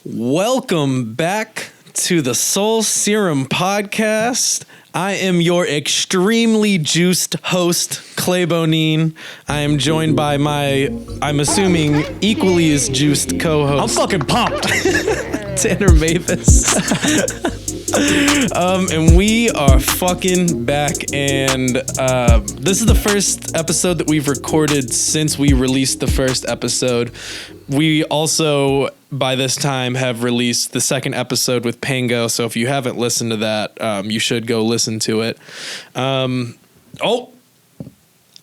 Welcome back to the Soul Serum podcast. I am your extremely juiced host, Clay Bonine. I am joined by my, I'm assuming, equally as juiced co-host. I'm fucking pumped. Tanner Mavis. And we are fucking back, and this is the first episode that we've recorded since we released the first episode. We also, by this time, have released the second episode with Pango, so if you haven't listened to that, you should go listen to it.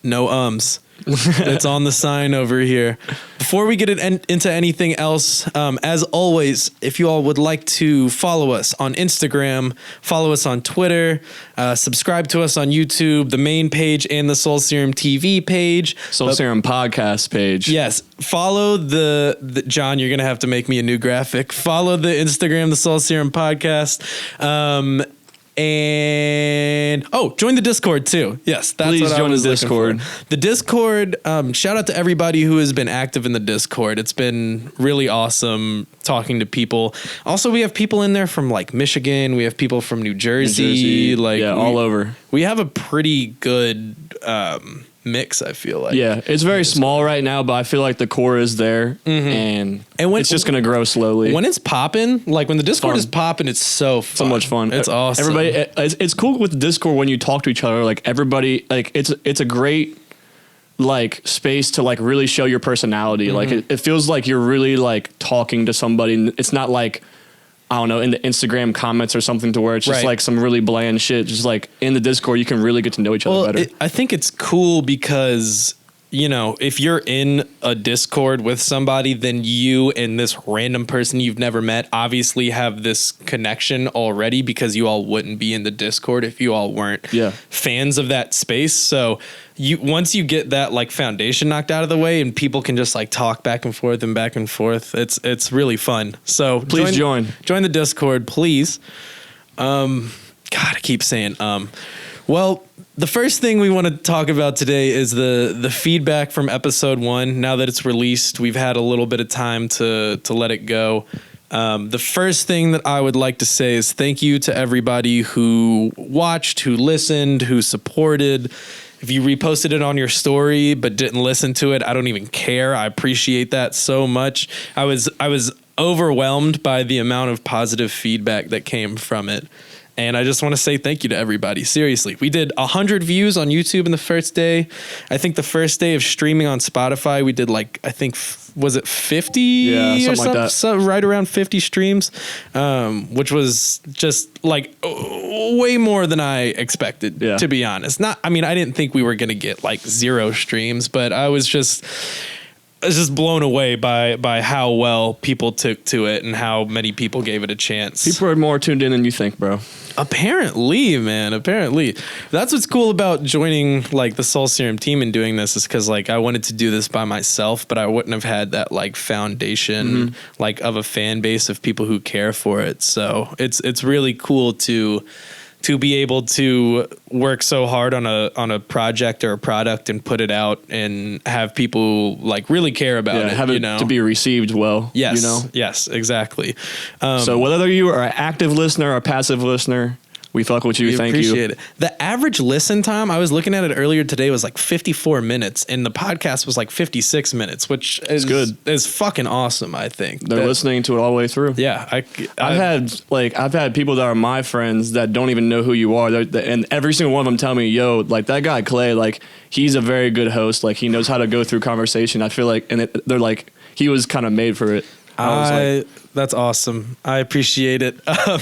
No ums. It's on the sign over here. Before we get into anything else, as always, if you all would like to follow us on Instagram, follow us on Twitter, subscribe to us on YouTube, the main page and the Soul Serum TV page. Soul Serum podcast page. Yes. Follow the John, you're going to have to make me a new graphic. Follow the Instagram, the Soul Serum podcast. And join the Discord too. Yes, that's Please what join I was the Discord. For. The Discord. Shout out to everybody who has been active in the Discord. It's been really awesome talking to people. Also, we have people in there from like Michigan. We have people from New Jersey. All over. We have a pretty good mix, I feel like. Yeah, it's very small right now, but I feel like the core is there, and when, it's just going to grow slowly. When it's popping, like when the Discord is popping, it's so fun. So much fun. It's awesome. Everybody, it's cool with the Discord when you talk to each other. Like everybody, like it's a great like space to like really show your personality. Like it feels like you're really like talking to somebody. And it's not like, I don't know, in the Instagram comments or something to where it's just like some really bland shit. Just like in the Discord, you can really get to know each other better. I think it's cool because, you know, if you're in a Discord with somebody, then you and this random person you've never met obviously have this connection already because you all wouldn't be in the Discord if you all weren't fans of that space. So once you get that like foundation knocked out of the way and people can just like talk back and forth, it's really fun. So please join the Discord, please. God, I keep saying well, the first thing we want to talk about today is the feedback from episode 1. Now that it's released, we've had a little bit of time to let it go. The first thing that I would like to say is thank you to everybody who watched, who listened, who supported. If you reposted it on your story but didn't listen to it, I don't even care. I appreciate that so much. I was overwhelmed by the amount of positive feedback that came from it. And I just want to say thank you to everybody. Seriously, we did 100 views on YouTube in the first day. I think the first day of streaming on Spotify, we did like, I think, was it 50? Yeah, something like that. So right around 50 streams, which was just like way more than I expected, to be honest. I didn't think we were going to get like 0 streams, but I was just blown away by how well people took to it and how many people gave it a chance. People are more tuned in than you think, bro. Apparently, man. That's what's cool about joining like the Soul Serum team and doing this is because like I wanted to do this by myself, but I wouldn't have had that like foundation like of a fan base of people who care for it. So it's really cool to be able to work so hard on a project or a product and put it out and have people like really care about it. Have it to be received well. Yes. Yes, exactly. So whether you are an active listener or a passive listener, we fuck with you. Thank you. Appreciate it. The average listen time, I was looking at it earlier today, was like 54 minutes, and the podcast was like 56 minutes, which is good. Is fucking awesome. I think they're listening to it all the way through. Yeah, I've had people that are my friends that don't even know who you are, and every single one of them tell me, "Yo, like that guy Clay, like he's a very good host. Like he knows how to go through conversation." I feel like, they're like he was kind of made for it. That's awesome. I appreciate it. All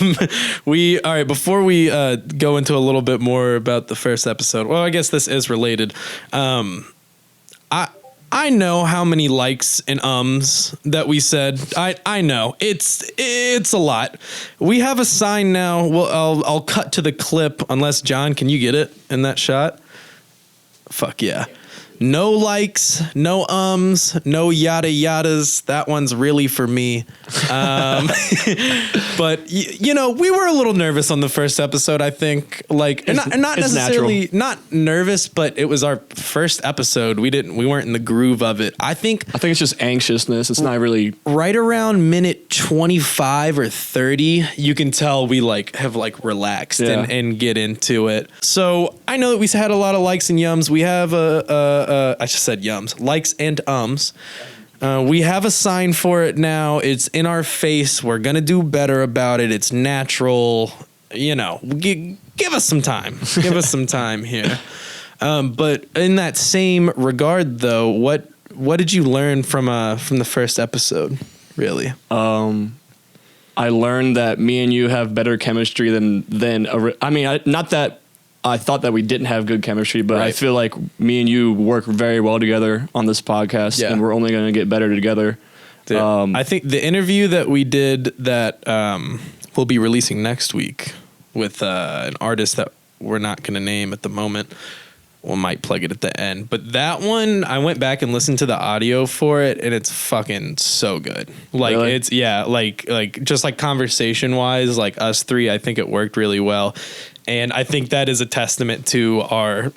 right, before we go into a little bit more about the first episode, well, I guess this is related. I know how many likes and ums that we said. I know it's a lot. We have a sign now. Well, I'll cut to the clip unless John, can you get it in that shot? Fuck yeah. No likes, no no yada yadas. That one's really for me. But you know, we were a little nervous on the first episode. I think, like, not necessarily natural. Not nervous, but it was our first episode. We weren't in the groove of it. I think it's just anxiousness. It's not really right around minute 25 or 30. You can tell we have relaxed and get into it. So I know that we had a lot of likes and yums. We have I just said yums, likes and ums. We have a sign for it now. It's in our face. We're going to do better about it. It's natural. You know, give us some time. Give us some time here. But in that same regard, though, what did you learn from the first episode, really? I learned that me and you have better chemistry than not that I thought that we didn't have good chemistry, but right. I feel like me and you work very well together on this podcast, and we're only going to get better together. I think the interview that we did that we'll be releasing next week with an artist that we're not going to name at the moment. We might plug it at the end. But that one, I went back and listened to the audio for it, and it's fucking so good. Like, really? It's, like just like conversation wise, like us three, I think it worked really well. And I think that is a testament to our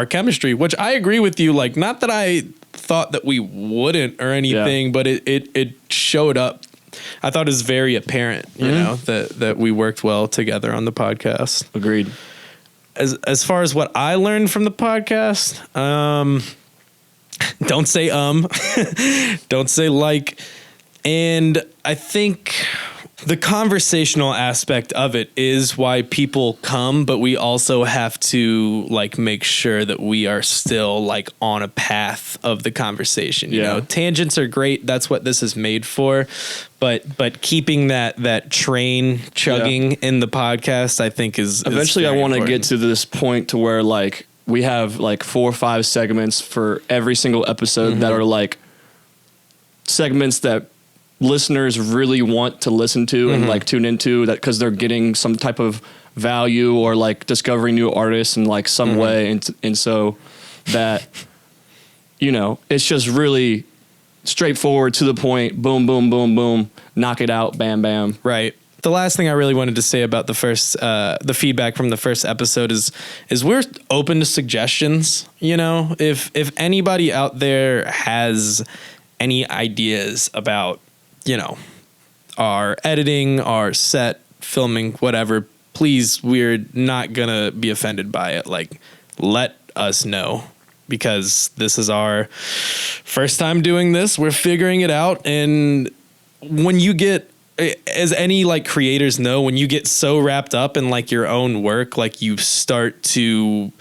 chemistry, which I agree with you. Like, not that I thought that we wouldn't or anything, but it showed up. I thought it was very apparent, you know, that we worked well together on the podcast. Agreed. As far as what I learned from the podcast, don't say don't say like, and I think the conversational aspect of it is why people come, but we also have to make sure that we are still on a path of the conversation. You know, tangents are great. That's what this is made for. But keeping that train chugging in the podcast, I think is eventually I want to get to this point to where we have 4 or 5 segments for every single episode that are segments that listeners really want to listen to and tune into, that because they're getting some type of value or discovering new artists in some way, and so that, you know, it's just really straightforward, to the point, boom, boom, boom, boom, knock it out, bam, bam. Right. The last thing I really wanted to say about the feedback from the first episode is we're open to suggestions. You know, if anybody out there has any ideas about, you know, our editing, our set, filming, whatever, please, we're not gonna be offended by it. Let us know, because this is our first time doing this. We're figuring it out. And when you get, as any creators know, when you get so wrapped up in your own work, you start to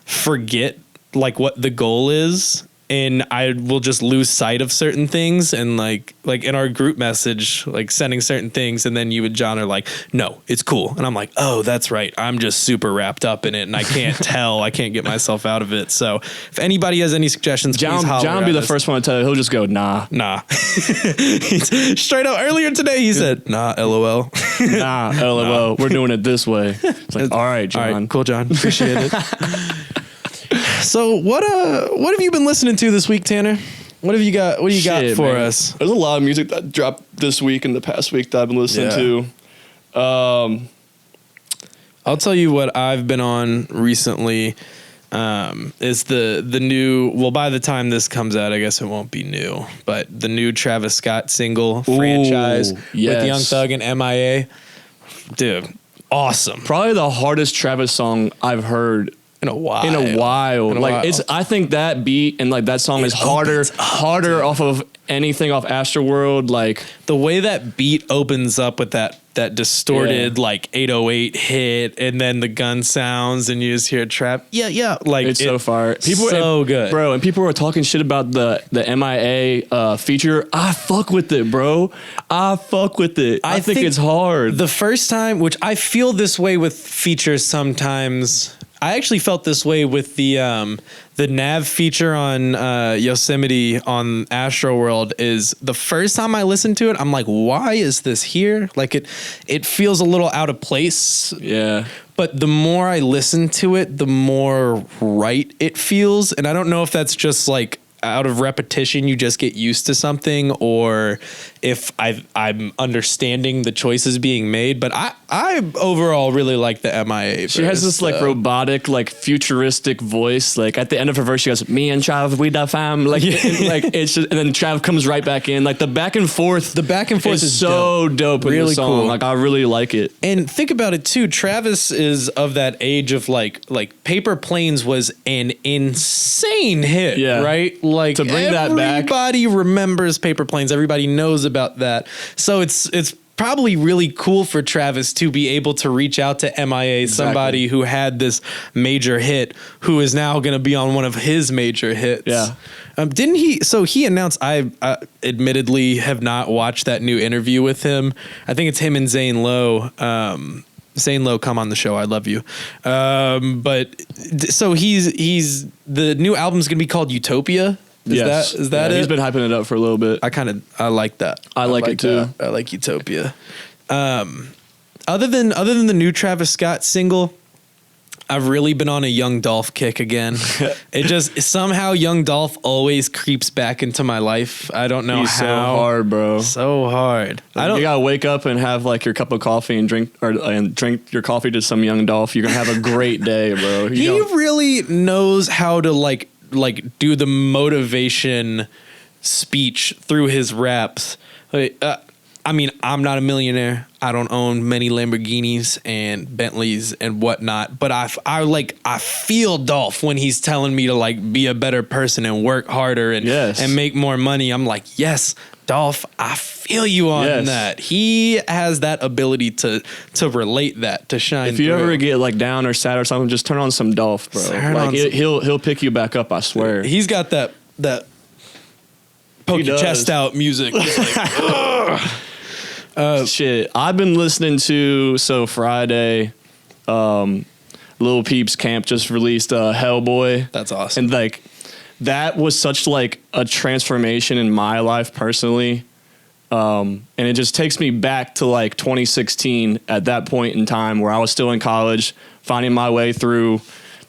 forget what the goal is. And I will just lose sight of certain things, and like in our group message, sending certain things, and then you and John are like, "No, it's cool," and I'm like, "Oh, that's right. I'm just super wrapped up in it, and I can't tell. I can't get myself out of it." So, if anybody has any suggestions, please holler. John will be the first one to tell you. He'll just go, "Nah." Straight up. Earlier today, he said, "Nah, LOL." Nah, LOL. Nah. We're doing it this way. It's all right, John. All right, cool, John. Appreciate it. So what have you been listening to this week, Tanner? What have you got? What do you got for us? There's a lot of music that dropped this week and the past week that I've been listening to. I'll tell you what I've been on recently. Is the new, well, by the time this comes out, I guess it won't be new, but the new Travis Scott single, Franchise, with Young Thug and MIA. Dude, awesome. Probably the hardest Travis song I've heard in a while. I think that beat and that song is harder off of anything off Astroworld. The way that beat opens up with that distorted 808 hit, and then the gun sounds, and you just hear trap. It's so fire. So good, bro. And people were talking shit about the MIA feature. I fuck with it, bro. I fuck with it. I think it's hard. The first time, which I feel this way with features sometimes. I actually felt this way with the nav feature on Yosemite on Astroworld. Is the first time I listened to it, I'm like, why is this here? Like it feels a little out of place. Yeah. But the more I listen to it, the more right it feels. And I don't know if that's just like out of repetition, you just get used to something, or if I'm understanding the choices being made. But I overall really like the MIA. She has this like robotic, like futuristic voice. Like at the end of her verse, she goes, "Me and Trav, we da fam." Like, like it's just, and then Trav comes right back in. Like the back and forth is so dope in really the song. cool. Like I really like it. And think about it too. Travis is of that age of like Paper Planes was an insane hit, Yeah. right? Like To bring that back. Everybody remembers Paper Planes. Everybody knows about that. So it's probably really cool for Travis to be able to reach out to MIA, somebody who had this major hit, who is now going to be on one of his major hits. Yeah. Didn't he? So he announced, I admittedly have not watched that new interview with him. I think it's him and Zane Lowe. Zane Lowe, come on the show. I love you. So he's the new album's going to be called Utopia. Is that it? He's been hyping it up for a little bit. I like that. I like it too. I like Utopia. Other than the new Travis Scott single, I've really been on a Young Dolph kick again. It just somehow Young Dolph always creeps back into my life. I don't know He's how. so hard, bro. So hard. You gotta wake up and have like your cup of coffee and drink your coffee to some Young Dolph. You're gonna have a great day, bro. He really knows how to like do the motivation speech through his raps. I mean, I'm not a millionaire. I don't own many Lamborghinis and Bentleys and whatnot, but I feel Dolph when he's telling me to like be a better person and work harder and make more money. I'm like, yes, Dolph, I feel you on that. He has that ability to relate that, to shine. If you through. ever get like down or sad or something, just turn on some Dolph, bro. He'll pick you back up, I swear. He's got that poke your chest out music. Shit, I've been listening to Friday, Lil Peep's Camp just released Hellboy. That's awesome. And like that was such like a transformation in my life personally. And it just takes me back to like 2016 at that point in time where I was still in college, finding my way through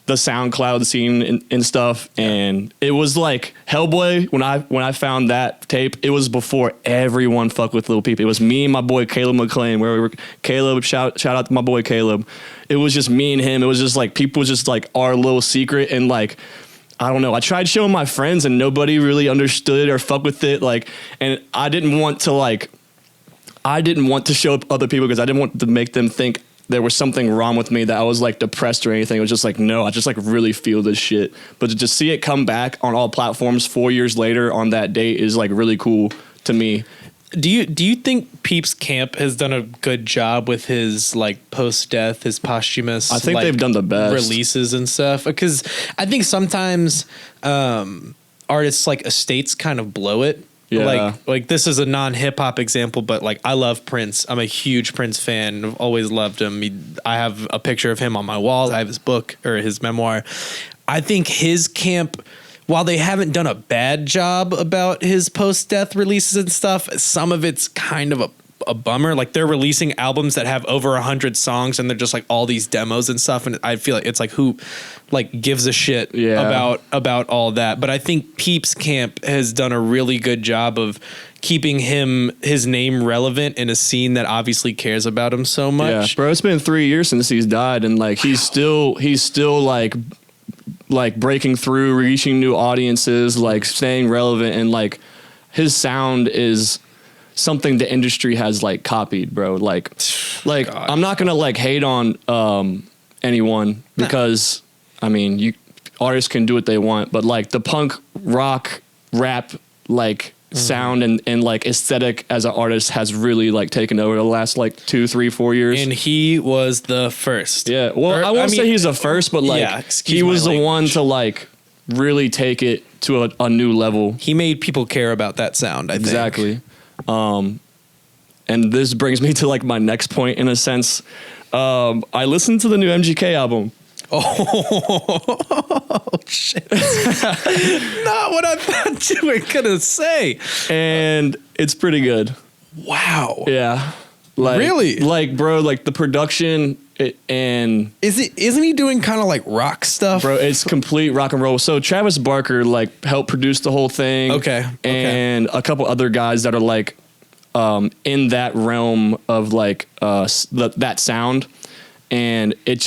the SoundCloud scene and stuff. And it was like Hellboy, when I found that tape, it was before everyone fucked with Lil Peep. It was me and my boy Caleb McLean, Caleb, shout out to my boy Caleb. It was just me and him. It was just like people just like our little secret. And like, I don't know. I tried showing my friends and nobody really understood or fucked with it. Like, and I didn't want to show up other people because I didn't want to make them think there was something wrong with me, that I was like depressed or anything. It was just like, no, I just like really feel this shit. But to just see it come back on all platforms 4 years later on that date is like really cool to me. Do you think Peep's Camp has done a good job with his like post-death, his posthumous? I think like, they've done the best releases and stuff. Because I think sometimes artists like estates kind of blow it. Yeah. Like this is a non-hip hop example, but like I love Prince. I'm a huge Prince fan. I've always loved him. I have a picture of him on my wall. I have his book or his memoir. I think his camp, while they haven't done a bad job about his post-death releases and stuff, some of it's kind of a bummer. Like they're releasing albums that have over 100 songs and they're just like all these demos and stuff. And I feel like it's like who like gives a shit about all that. But I think Peep's Camp has done a really good job of keeping his name relevant in a scene that obviously cares about him so much. Yeah, bro, it's been 3 years since he's died. And like, he's still like breaking through, reaching new audiences, like staying relevant. And like his sound is something the industry has like copied, bro. Like God. I'm not gonna like hate on anyone because I mean artists can do what they want, but like the punk rock rap like sound and like aesthetic as an artist has really like taken over the last like 2, 3, 4 years. And he was the first. Yeah. Well, I won't say he's the first, but like he was the one to like really take it to a new level. He made people care about that sound, I think. Exactly. And this brings me to like my next point in a sense. I listened to the new MGK album. Oh shit! Not what I thought you were gonna say. And it's pretty good. Wow. Yeah. Like, Really? Like, bro, like the production and Isn't he doing kind of like rock stuff? bro, it's complete rock and roll. So Travis Barker like helped produce the whole thing. Okay. And a couple other guys that are like in that realm of like that sound. And it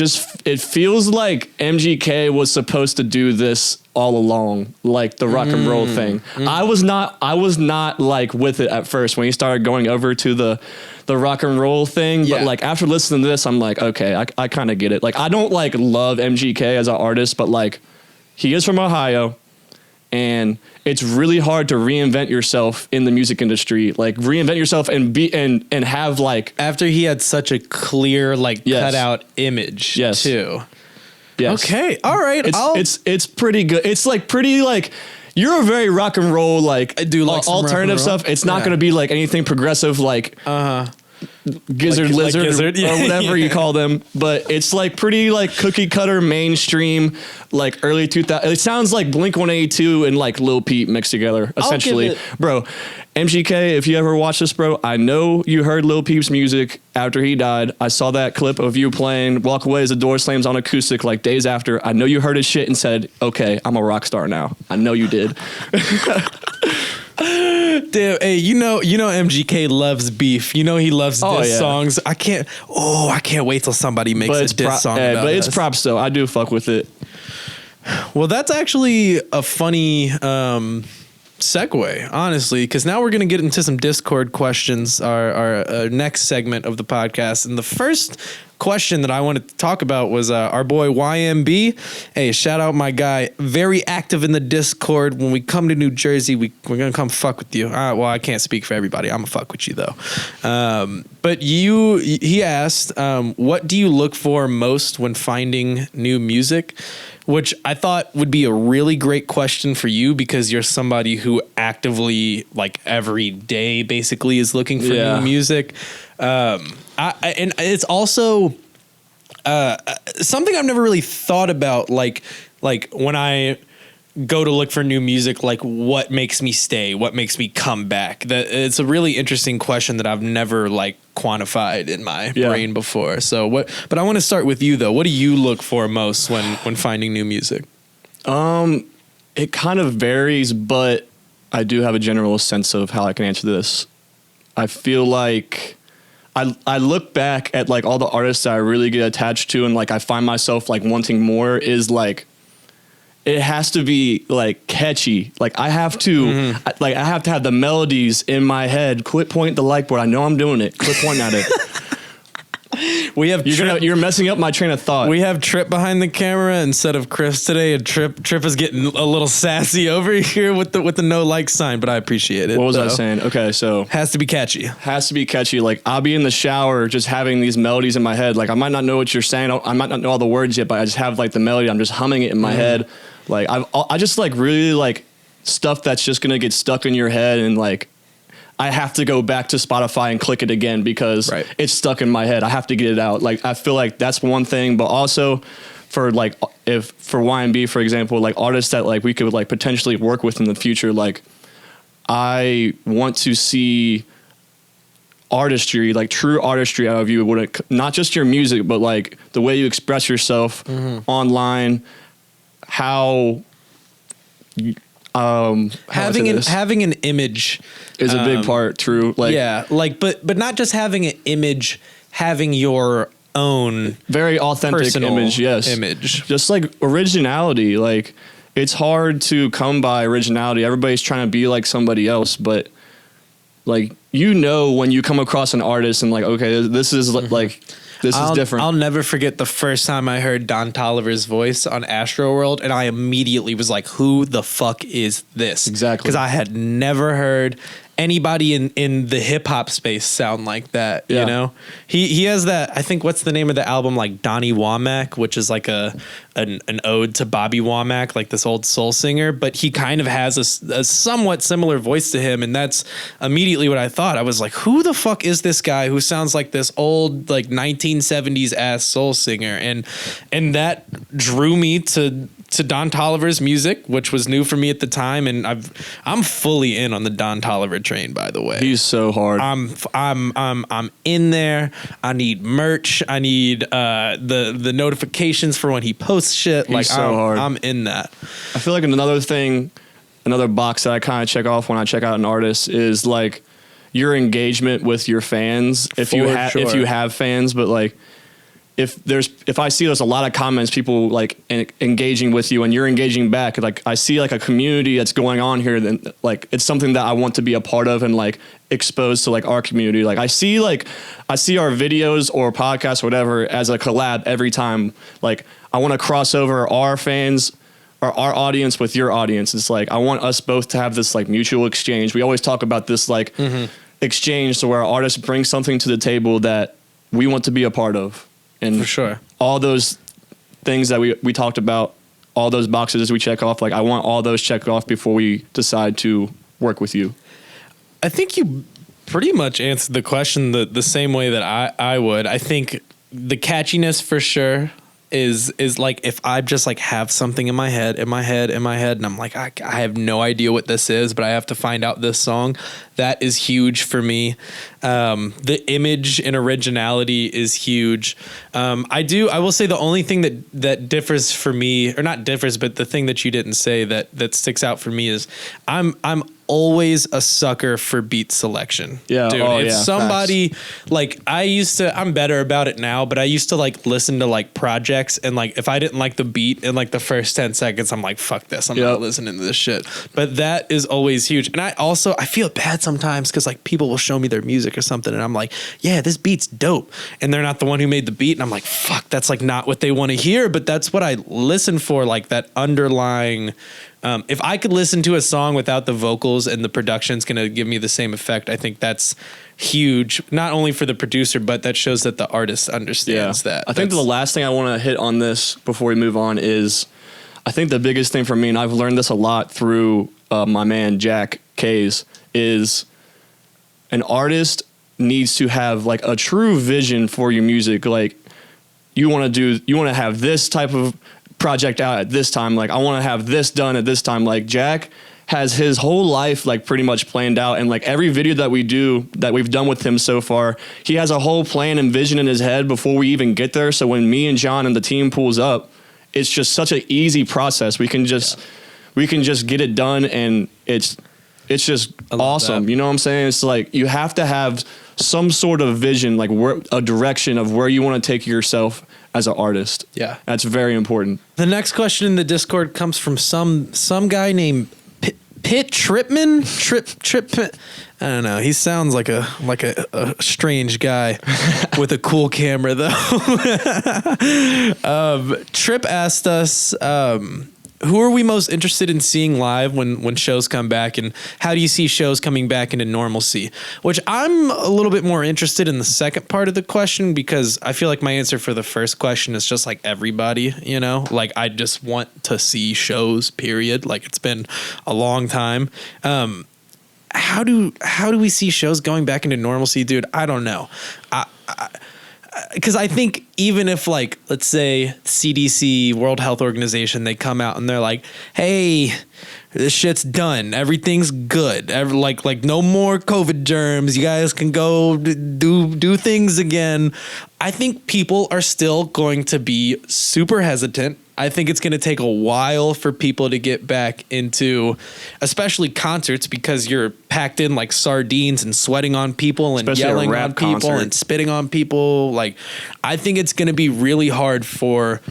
feels like MGK was supposed to do this all along, like the rock and roll thing. I was not like with it at first when he started going over to the rock and roll thing. Yeah. But like after listening to this, I'm like, okay, I kind of get it. Like I don't like love MGK as an artist, but like he is from Ohio. And it's really hard to reinvent yourself in the music industry. Like reinvent yourself and have like After he had such a clear like Yes. cutout image Yes. too. yes. Okay. All right. It's pretty good. It's like pretty like you're a very rock and roll like I do like some rock and alternative roll. stuff. It's not Yeah. going to be like anything progressive like Gizzard Like Lizard Gizzard, or yeah, whatever yeah. you call them, but it's like pretty like cookie cutter mainstream like early 2000. It sounds like Blink-182 and like Lil Peep mixed together essentially. it- Bro, MGK, if you ever watch this, bro, I know you heard Lil Peep's music after he died. I saw that clip of you playing Walk Away as the Door Slams on acoustic like days after. I know you heard his shit and said, okay, I'm a rock star now. I know you did. Damn, hey, you know MGK loves beef. You know he loves diss Oh, yeah. songs. I can't wait till somebody makes a diss song about but it's us. props though. I do fuck with it. Well, that's actually a funny segue, honestly, because now we're going to get into some Discord questions, our next segment of the podcast. And the first question that I wanted to talk about was our boy YMB. Hey, shout out my guy. Very active in the Discord. When we come to New Jersey, we're going to come fuck with you. Well, I can't speak for everybody. I'm going to fuck with you, though. But he asked, what do you look for most when finding new music? Which I thought would be a really great question for you because you're somebody who actively, like every day, basically is looking for Yeah. new music. And it's also something I've never really thought about. Like when I go to look for new music, like what makes me stay, what makes me come back. It's a really interesting question that I've never like quantified in my brain before. So but I want to start with you though. What do you look for most when finding new music? It kind of varies, but I do have a general sense of how I can answer this. I feel like I look back at like all the artists that I really get attached to and like I find myself like wanting more is like it has to be like catchy. Like I have to I have to have the melodies in my head. Quit pointing the like board. I know I'm doing it. Quit pointing at it. We have You're messing up my train of thought. We have Trip behind the camera instead of Chris today, and Trip is getting a little sassy over here with the no like sign, but I appreciate it. What was I though. saying? Okay, so Has to be catchy. has to be catchy. Like I'll be in the shower just having these melodies in my head. Like I might not know what you're saying. I might not know all the words yet, but I just have like the melody. I'm just humming it in my head. Like I just like really like stuff that's just gonna get stuck in your head and like I have to go back to Spotify and click it again because Right. it's stuck in my head. I have to get it out. Like I feel like that's one thing, but also for like if for YMB for example, like artists that like we could like potentially work with in the future, like I want to see artistry, like true artistry out of you, when it, not just your music, but like the way you express yourself online, how Having an image is a big part. True, like yeah, like but not just having an image, having your own very authentic personal image. Yes, image. just like originality. Like it's hard to come by originality. Everybody's trying to be like somebody else, but like when you come across an artist and like okay, this is like. This is different. I'll never forget the first time I heard Don Tolliver's voice on Astroworld, and I immediately was like, who the fuck is this? Exactly. Because I had never heard anybody in the hip hop space sound like that. Yeah. You know, he has that. I think what's the name of the album? Like Donnie Womack, which is like an ode to Bobby Womack, like this old soul singer. But he kind of has a somewhat similar voice to him, and that's immediately what I thought. I was like, who the fuck is this guy who sounds like this old like 1970s ass soul singer? And that drew me to Don Toliver's music, which was new for me at the time, and I'm fully in on the Don Toliver train. By the way, He's so hard. I'm in there. I need merch. I need the notifications for when he posts shit. He's like so hard. I'm in that. I feel like another box that I kind of check off when I check out an artist is like your engagement with your fans. If you have fans, but like if I see there's a lot of comments, people like engaging with you and you're engaging back, like I see like a community that's going on here, then like it's something that I want to be a part of and like exposed to like our community. Like I see our videos or podcasts or whatever as a collab every time. Like I want to cross over our fans or our audience with your audience. It's like I want us both to have this like mutual exchange. We always talk about this like exchange, so where artists bring something to the table that we want to be a part of. And For sure. all those things that we talked about, all those boxes we check off, like I want all those checked off before we decide to work with you. I think you pretty much answered the question the same way that I would. I think the catchiness for sure is like if I just like have something in my head, and I'm like, I have no idea what this is, but I have to find out this song. That is huge for me. The image and originality is huge. I will say the only thing that differs for me, or not differs, but the thing that you didn't say that sticks out for me is I'm always a sucker for beat selection. Yeah. Dude, it's somebody facts. Like I'm better about it now, but I used to like listen to like projects, and like if I didn't like the beat in like the first 10 seconds, I'm like, fuck this. I'm not listening to this shit. But that is always huge. And I feel bad sometimes because like people will show me their music or something, and I'm like, yeah, this beat's dope. And they're not the one who made the beat. And I'm like, fuck, that's like not what they want to hear. But that's what I listen for, like that underlying. If I could listen to a song without the vocals and the production's going to give me the same effect, I think that's huge, not only for the producer, but that shows that the artist understands that. I think the last thing I want to hit on this before we move on is I think the biggest thing for me, and I've learned this a lot through my man Jack Kays, is an artist needs to have like a true vision for your music. Like you want to have this type of project out at this time. Like I want to have this done at this time. Like Jack has his whole life like pretty much planned out, and like every video that we've done with him so far, he has a whole plan and vision in his head before we even get there. So when me and John and the team pulls up, it's just such an easy process. We can just get it done, and it's just awesome. That. You know what I'm saying? It's like you have to have some sort of vision, like a direction of where you want to take yourself as an artist. Yeah. That's very important. The next question in the Discord comes from some guy named Pitt Tripman. Trip. I don't know. He sounds like a strange guy with a cool camera though. Trip asked us, who are we most interested in seeing live when shows come back, and how do you see shows coming back into normalcy? Which I'm a little bit more interested in the second part of the question, because I feel like my answer for the first question is just like everybody, you know, like I just want to see shows, period. Like it's been a long time. How do we see shows going back into normalcy, dude? I don't know. Because I think even if, like, let's say CDC, World Health Organization, they come out and they're like, hey, this shit's done. Everything's good. Like no more COVID germs. You guys can go do things again. I think people are still going to be super hesitant. I think it's going to take a while for people to get back into, especially concerts, because you're packed in like sardines and sweating on people and especially yelling on people and spitting on people. Like, I think it's going to be really hard for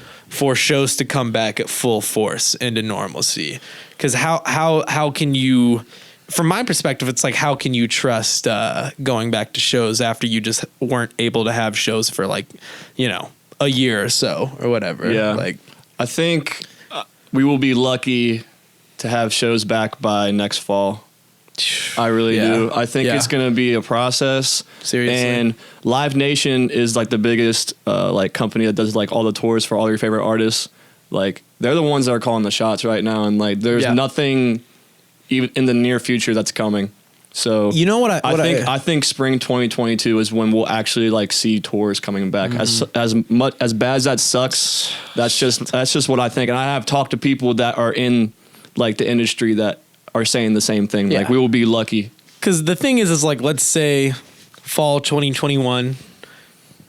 shows to come back at full force into normalcy. Because how can you, from my perspective, it's like, how can you trust going back to shows after you just weren't able to have shows for like, you know, a year or so or whatever. Yeah. Like, I think we will be lucky to have shows back by next fall. I really Yeah. do. I think Yeah. it's going to be a process. Seriously. And Live Nation is like the biggest like company that does like all the tours for all your favorite artists. Like they're the ones that are calling the shots right now, and like there's Yeah. nothing even in the near future that's coming. So You know what I think spring 2022 is when we'll actually like see tours coming back. Mm-hmm. As bad as that sucks, that's just what I think. And I have talked to people that are in like the industry that are saying the same thing. Yeah. Like we will be lucky. Because the thing is like, let's say fall 2021,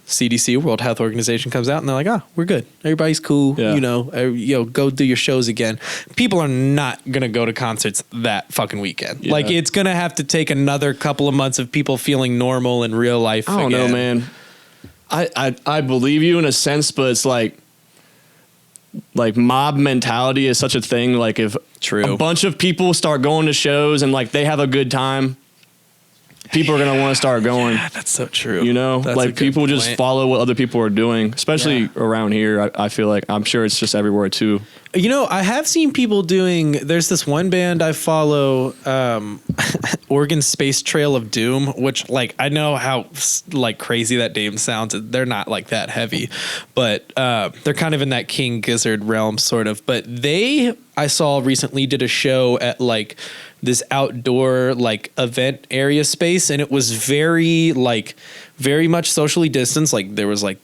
CDC, World Health Organization, comes out and they're like, oh, we're good. Everybody's cool. Yeah. Go do your shows again. People are not going to go to concerts that fucking weekend. Yeah. Like, it's going to have to take another couple of months of people feeling normal in real life. I don't know, man. I believe you in a sense, but it's like mob mentality is such a thing. Like if True. a bunch of people start going to shows and like they have a good time, people are going to want to start going. Yeah, that's so true. You know, That's a like good people just point. follow what other people are doing, especially Yeah. around here. I feel like I'm sure it's just everywhere too. You know, I have seen people doing. There's this one band I follow, Oregon Space Trail of Doom, which like I know how like crazy that name sounds. They're not like that heavy, but they're kind of in that King Gizzard realm, sort of. But I saw recently did a show at like this outdoor like event area space, and it was very much socially distanced. Like there was like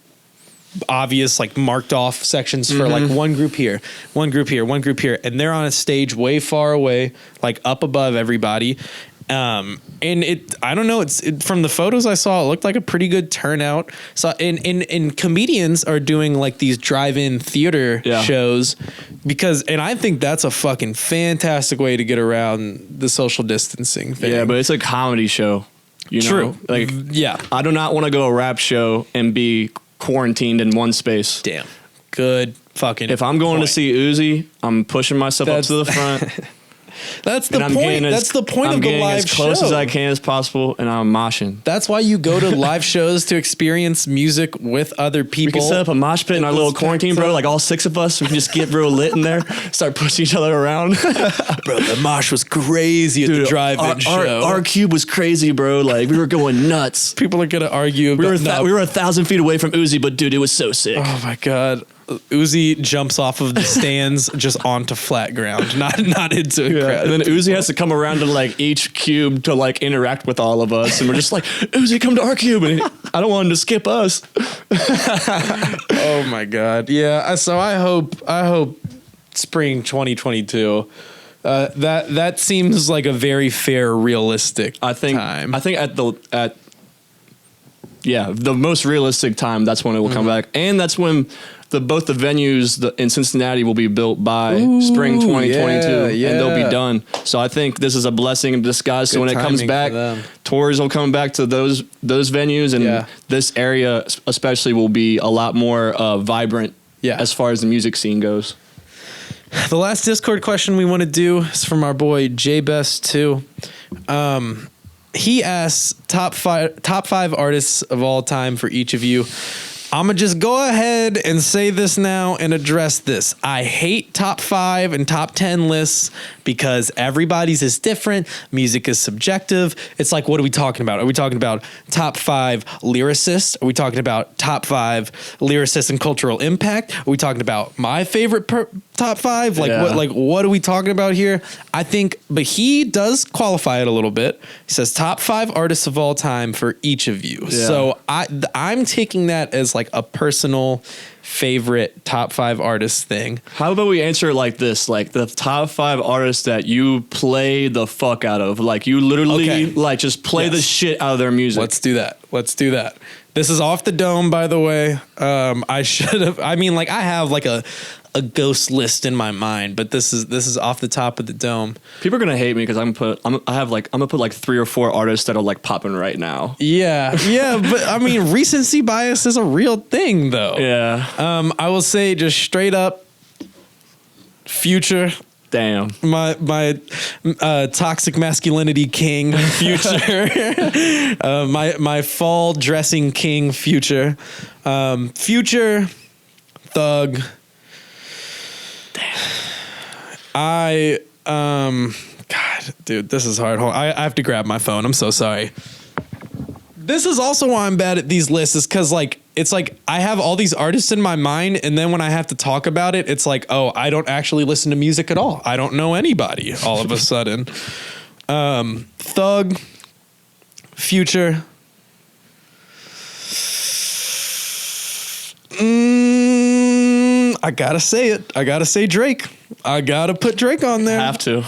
obvious like marked off sections for like one group here, one group here, one group here, and they're on a stage way far away, like up above everybody. And I don't know, from the photos I saw, it looked like a pretty good turnout. So and comedians are doing like these drive-in theater shows and I think that's a fucking fantastic way to get around the social distancing thing. Yeah, but it's a comedy show. You know? True. Like, yeah. I do not want to go to a rap show and be quarantined in one space. Damn. Good fucking If I'm going point. to see Uzi, I'm pushing myself up to the front. That's the and I'm point. getting That's the point I'm of the getting live as close show. as I can as possible, and I'm moshing. That's why you go to live shows, to experience music with other We people. can set up a mosh pit in our little quarantine, bro. Like all 6 of us, we can just get real lit in there, start pushing each other around. Bro, the mosh was crazy at the drive-in show. Our cube was crazy, bro. Like we were going nuts. People are gonna argue. We About, were 1,000 feet away from Uzi, but dude, it was so sick. Oh my god. Uzi jumps off of the stands just onto flat ground, not into a crowd. And then Uzi has to come around to like each cube to like interact with all of us, and we're just like, Uzi, come to our cube, and I don't want him to skip us. Oh my god. Yeah. So I hope spring 2022. That seems like a very fair, realistic time. I think the most realistic time, that's when it will come back, and that's when both the venues in Cincinnati will be built by spring 2022, yeah. and they'll be done. So I think this is a blessing in disguise. So Good when it comes timing back, for them. tours will come back to those venues, and this area especially will be a lot more vibrant. Yeah. As far as the music scene goes. The last Discord question we want to do is from our boy JBest2. He asks top five artists of all time for each of you. I'm going to just go ahead and say this now and address this. I hate top 5 and top 10 lists because everybody's is different. Music is subjective. It's like, what are we talking about? Are we talking about top 5 lyricists? Are we talking about top 5 lyricists and cultural impact? Are we talking about my favorite top 5? What are we talking about here? I think, but he does qualify it a little bit. He says top 5 artists of all time for each of you. Yeah. So I'm taking that as like a personal favorite top 5 artists thing. How about we answer it like this? Like the top 5 artists that you play the fuck out of. Like you literally like just play the shit out of their music. Let's do that. This is off the dome, by the way. I have like a ghost list in my mind, but this is off the top of the dome. People are gonna hate me because I'm gonna put like 3 or 4 artists that are like popping right now. Yeah, but I mean, recency bias is a real thing, though. Yeah. I will say just straight up, Future. Damn. My toxic masculinity king, Future. My fall dressing king, Future. Future, Thug. God, dude, this is hard. Hold on. I have to grab my phone. I'm so sorry. This is also why I'm bad at these lists, is because like it's like I have all these artists in my mind, and then when I have to talk about it, it's like, oh, I don't actually listen to music at all. I don't know anybody all of a sudden. Thug, Future. I gotta say it. I gotta say Drake. I gotta put Drake on there. Have to.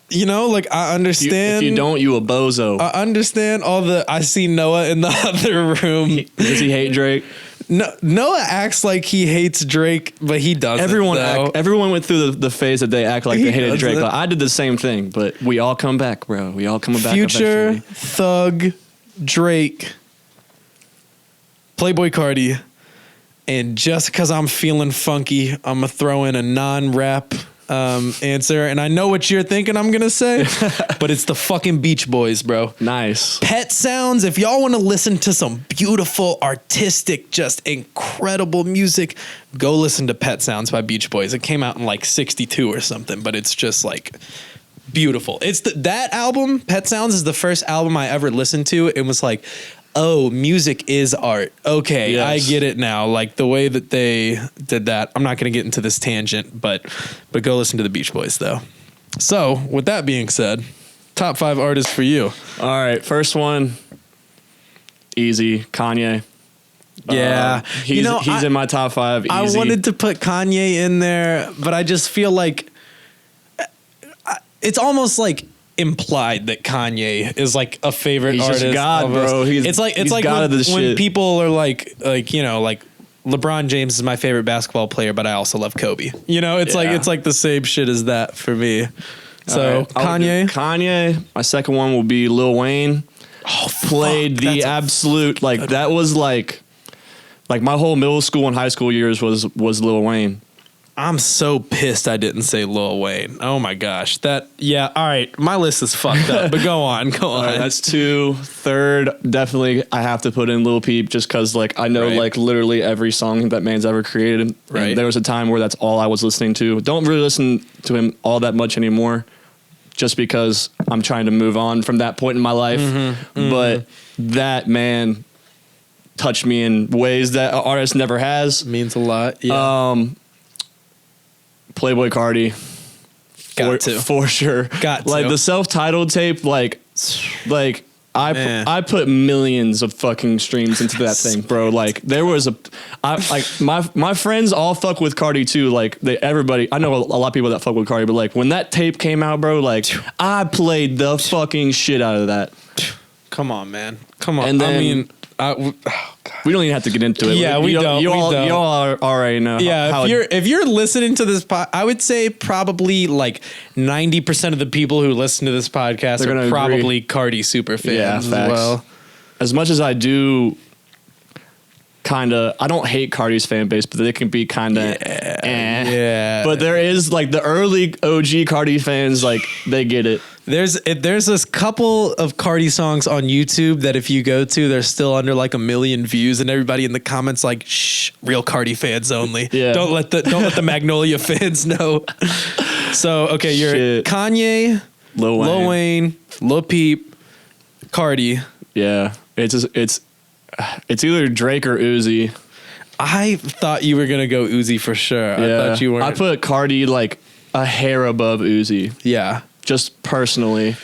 You know, like I understand. If you don't, you a bozo. I understand all the. I see Noah in the other room. Does he hate Drake? No, Noah acts like he hates Drake, but he doesn't. Everyone went through the phase that they act like they hated Drake. Like, I did the same thing, but we all come back, bro. We all come back. Future, eventually. Thug, Drake, Playboi Carti. And just because I'm feeling funky, I'm going to throw in a non-rap answer. And I know what you're thinking I'm going to say, but it's the fucking Beach Boys, bro. Nice. Pet Sounds. If y'all want to listen to some beautiful, artistic, just incredible music, go listen to Pet Sounds by Beach Boys. It came out in like 62 or something, but it's just like beautiful. It's that album, Pet Sounds, is the first album I ever listened to. It was like, oh, music is art. Okay, yes. I get it now. Like the way that they did that. I'm not going to get into this tangent, but go listen to the Beach Boys though. So with that being said, top 5 artists for you. All right, first one, easy, Kanye. Yeah, he's in my top 5. Easy. I wanted to put Kanye in there, but I just feel like it's almost like implied that Kanye is like a favorite artist. Just God, bro. It's like when people are like you know, like LeBron James is my favorite basketball player, but I also love Kobe. You know, it's like the same shit as that for me. So right. Kanye. My second one will be Lil Wayne. Oh, played the absolute that was like my whole middle school and high school years was Lil Wayne. I'm so pissed I didn't say Lil Wayne. Oh my gosh. All right. My list is fucked up, but go on. All right, that's 2. Third, definitely I have to put in Lil Peep just because I know literally every song that man's ever created. Right. And there was a time where that's all I was listening to. Don't really listen to him all that much anymore just because I'm trying to move on from that point in my life. Mm-hmm. But that man touched me in ways that an artist never has. Means a lot. Yeah. Playboi Carti, for sure. Got to. Like the self-titled tape, I put millions of fucking streams into that thing, bro. Like there was my friends all fuck with Carti too. Like everybody, I know a lot of people that fuck with Carti, but like when that tape came out, bro, like I played the fucking shit out of that. Come on, man. Come on. And then, I mean, we don't even have to get into it. Yeah, you all already know. Yeah, if you're listening to this I would say probably like 90% of the people who listen to this podcast are probably Carti super fans as well. As much as I do, I don't hate Carti's fan base, but they can be kind of But there is like the early OG Carti fans, like they get it. There's this couple of Carti songs on YouTube that if you go to, they're still under like 1 million views, and everybody in the comments like, shh, real Carti fans only. Yeah. Don't let the Magnolia fans know. So okay, you're Kanye, Lil Wayne, Lil Peep, Carti. Yeah, it's either Drake or Uzi. I thought you were gonna go Uzi for sure. Yeah. I thought you weren't. I put Carti like a hair above Uzi. Yeah. Just personally.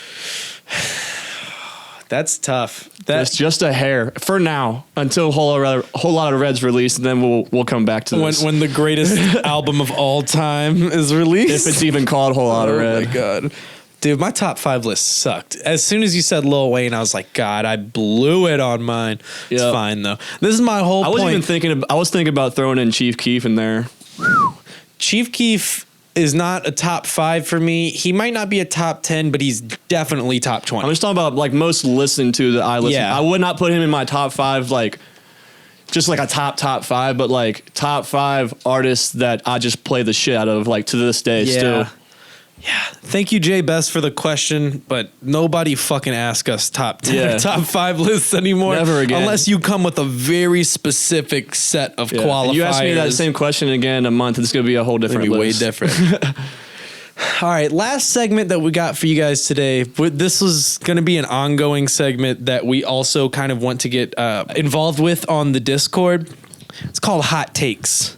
That's tough. It's just a hair for now until a whole lot of Red's released, and then we'll come back to this. When the greatest album of all time is released. If it's even called Whole Lot of Red. Oh my God. Dude, my top 5 list sucked. As soon as you said Lil Wayne, I was like, God, I blew it on mine. It's fine though. This is my whole point. I was thinking about throwing in Chief Keef in there. Chief Keef is not a top 5 for me. He might not be a top 10, but he's definitely top 20. I'm just talking about like most listened to that I listen. Yeah. I would not put him in my top 5, like just like a top 5, but like top 5 artists that I just play the shit out of, like to this day still. Yeah. Thank you, Jay Best, for the question, but nobody fucking ask us top 10 or top 5 lists anymore. Never again. Unless you come with a very specific set of qualifiers. You ask me that same question again in a month, it's going to be a whole different list. Way different. All right, last segment that we got for you guys today. This was going to be an ongoing segment that we also kind of want to get involved with on the Discord. It's called Hot Takes.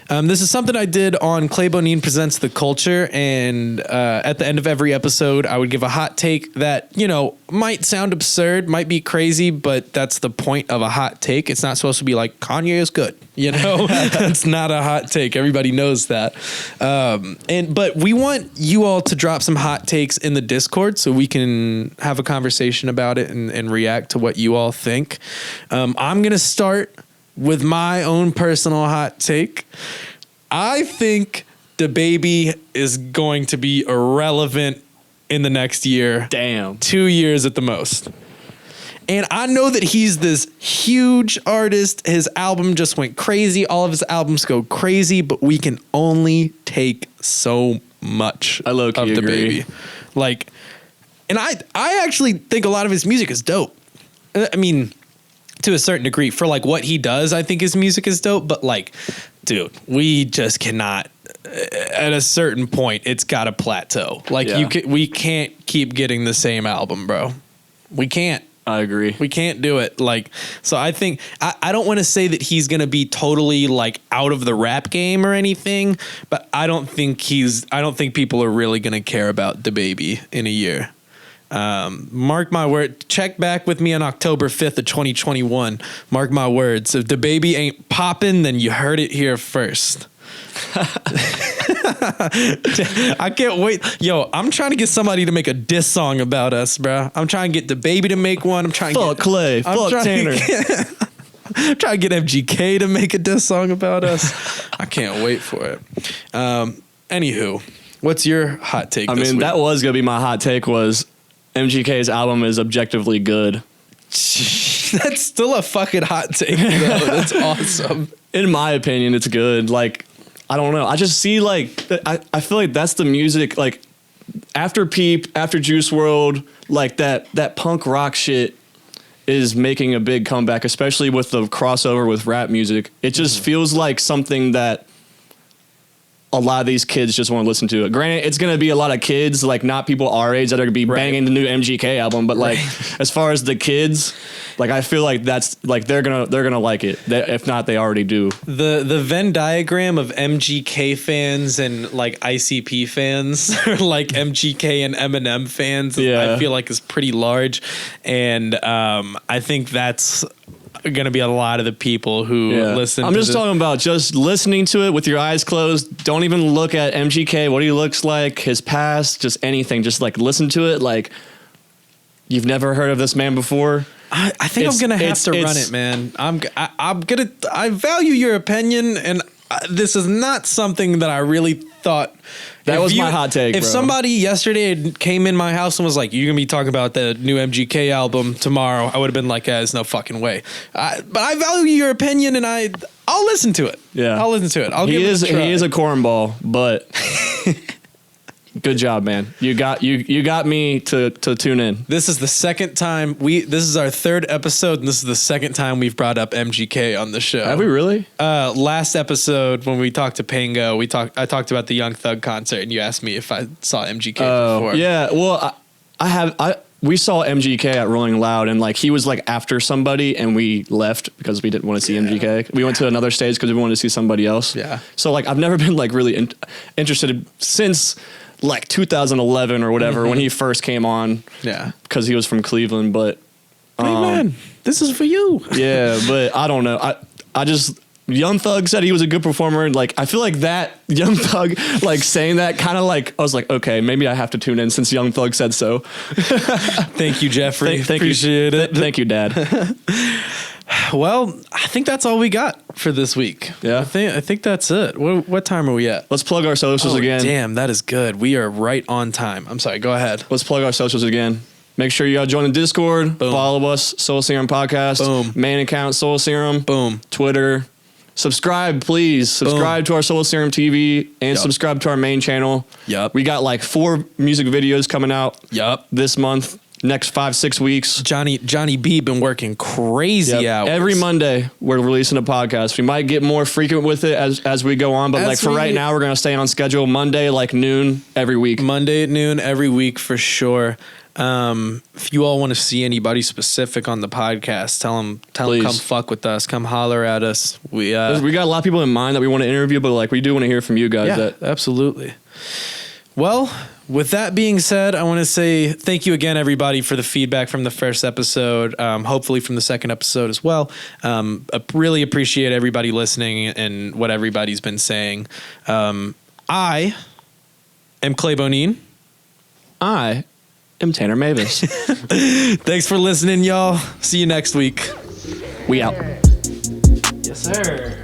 This is something I did on Clay Bonine Presents the Culture, and at the end of every episode, I would give a hot take that, you know, might sound absurd, might be crazy, but that's the point of a hot take. It's not supposed to be like, Kanye is good, you know? That's not a hot take. Everybody knows that. But we want you all to drop some hot takes in the Discord so we can have a conversation about it and react to what you all think. I'm going to start with my own personal hot take. I think DaBaby is going to be irrelevant in the next year. Damn. 2 years at the most. And I know that he's this huge artist. His album just went crazy. All of his albums go crazy, but we can only take so much I low-key of agree. DaBaby. Like, and I actually think a lot of his music is dope. I mean, to a certain degree, for like what he does, I think his music is dope. But like, dude, we just cannot. At a certain point, it's got a plateau. Like we can't keep getting the same album, bro. We can't. I agree. We can't do it. Like, so I think I don't want to say that he's going to be totally like out of the rap game or anything, but I don't think people are really going to care about DaBaby in a year. Mark my word. Check back with me on October 5th of 2021. Mark my words. If DaBaby ain't popping, then you heard it here first. I can't wait. Yo, I'm trying to get somebody to make a diss song about us, bro. I'm trying to get DaBaby to make one. I'm trying to Fuck get Clay. Fuck Tanner. I'm trying to get MGK to make a diss song about us. I can't wait for it. Anywho, what's your hot take? I this mean, week? that was gonna be my hot take. Was MGK's album is objectively good. That's still a fucking hot take, though. That's awesome. In my opinion, it's good. Like, I don't know. I just see like I feel like that's the music. Like after Peep, after Juice World, like that punk rock shit is making a big comeback, especially with the crossover with rap music. It just feels like something that a lot of these kids just want to listen to it. Granted, it's going to be a lot of kids, like not people our age that are going to be banging the new MGK album, but like as far as the kids, like I feel like that's like they're going to like it. If not, they already do. The Venn diagram of MGK fans and like ICP fans or like MGK and Eminem fans, I feel like is pretty large. And I think that's going to be a lot of the people who listen. I'm just talking about just listening to it with your eyes closed. Don't even look at MGK, what he looks like, his past, just anything. Just like listen to it like you've never heard of this man before. I think I'm going to have to run it, man. I value your opinion, and this is not something that I really thought. That was my hot take, If bro. somebody yesterday came in my house and was like, "You're gonna be talking about the new MGK album tomorrow," I would have been like, "There's no fucking way." But I value your opinion, and I'll listen to it. Yeah, I'll listen to it. He is a cornball, but good job, man. You got me to tune in. This is the second time this is our third episode, and this is the second time we've brought up MGK on the show. Have we really? Last episode when we talked to Pango, I talked about the Young Thug concert, and you asked me if I saw MGK before. Yeah, well, we saw MGK at Rolling Loud, and like he was like after somebody, and we left because we didn't want to see MGK. We went to another stage because we wanted to see somebody else. Yeah. So like I've never been like really interested since like 2011 or whatever when he first came on. Yeah. Because he was from Cleveland, but hey man, this is for you. Yeah, but I don't know. I just Young Thug said he was a good performer, and like I feel like that Young Thug like saying that kind of like I was like, okay, maybe I have to tune in since Young Thug said so. Thank you, Jeffrey. Appreciate it. Thank you, Dad. Well, I think that's all we got for this week. Yeah, I think that's it. What time are we at? Let's plug our socials again. Damn, that is good. We are right on time. I'm sorry. Go ahead. Let's plug our socials again. Make sure you join the Discord. Boom. Follow us, Soul Serum Podcast. Boom. Main account, Soul Serum. Boom. Twitter. Subscribe, please. Subscribe to our Soul Serum TV and subscribe to our main channel. Yup. We got like 4 music videos coming out Yup. this month. next 5-6 weeks. Johnny B been working crazy hours. Every Monday we're releasing a podcast. We might get more frequent with it as we go on, but like for right now we're gonna stay on schedule. Monday like noon every week. Monday at noon every week for sure. If you all want to see anybody specific on the podcast, tell them come fuck with us, come holler at us. We got a lot of people in mind that we want to interview, but like we do want to hear from you guys. Yeah, absolutely. Well, with that being said, I want to say thank you again, everybody, for the feedback from the first episode. Hopefully from the second episode as well. I really appreciate everybody listening and what everybody's been saying. I am Clay Bonine. I am Tanner Mavis. Thanks for listening, y'all. See you next week. We out. Yes, sir.